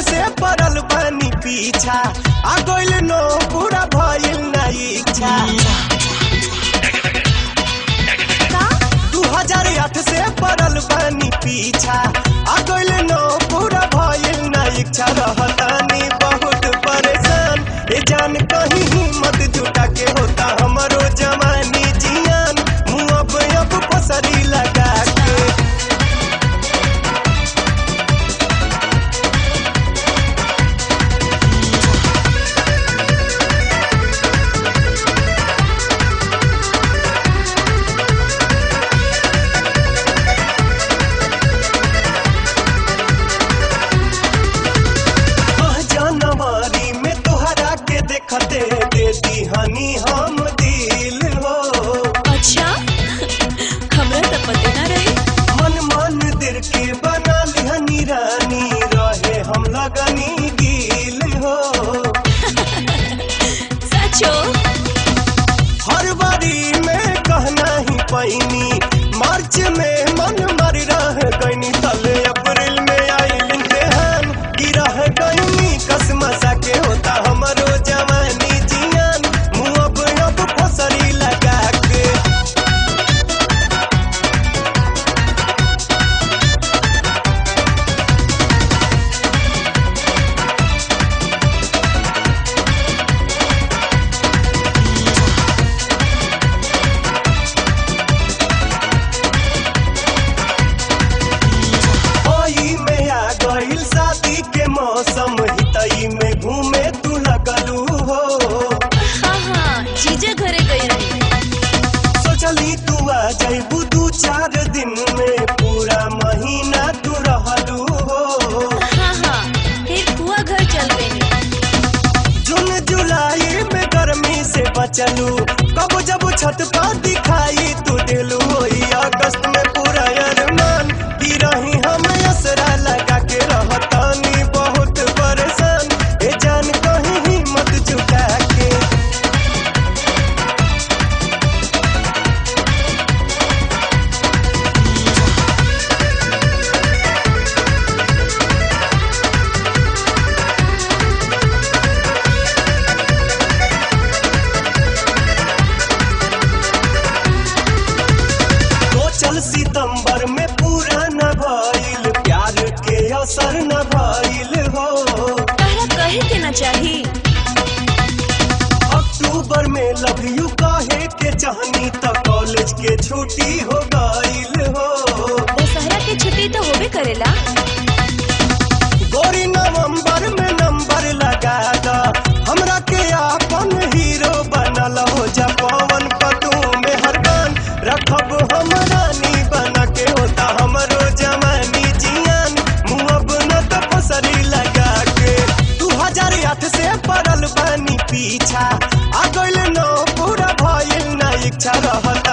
से पड़ल बनी पीछा आ गइल नो पूरा भइल ना इच्छा 2008 से पड़ल बनी पीछा आ गइल नो पूरा भइल ना इच्छा रहतानी बहुत परेशान ए जान कहीं हिम्मत जुटा के होता हमरो जवानी जियान मुंह अब पसरी लगा के हनी हम दिल हो। अच्छा हमरा तो पते ना रहे। मन मंदिर के बना लिहनी रानी रहे हम लगनी गिल हो। सचो हर बारी में कहना ही पैनी मार्च में मन मर रह गईनी तले अप्रैल में आई इम्तिहान गिरह गईनी कसमसा के होता हमरो जवानी फसरी लगा के ओई में आ गइल शादी के मौसम हितई में घूमे तू लगलू हो। हाँ जीजा घरे गई रही सोचली तू आ जाइबू 2-4 दिन में पूरा महीना तू रहलू हो। हाँ फिर बुआ घर चल गई। जून जुलाई में गर्मी से बचलू कब जब छत पर दिखाई तू दिलू होई अगस्त में पूरा अरमान की रही हम असरा लगा के रहतानी बहुत परेशान ए जान कहीं हिम्मत जुटा के चल सितंबर में पूरा न भइल प्यार के असर न भइल हो। तारा कहे के ना चाही। अक्टूबर में लव यू कहे के चाहनी त कॉलेज के छुट्टी हो गइल हो। दशहरा के छुट्टी तो होबे करेला। गोरी नवंबर में नंबर लगा दा हमरा के अपन हीरो बनल हो जा पवन पतू में हरगान रखब हम रानी बना के होता हमरो जवानी जियान मुँह न तो पसरी लगा के 2008 से पड़ल बनी पीछा आ गइल नो पूरा भइल ना इच्छा रहता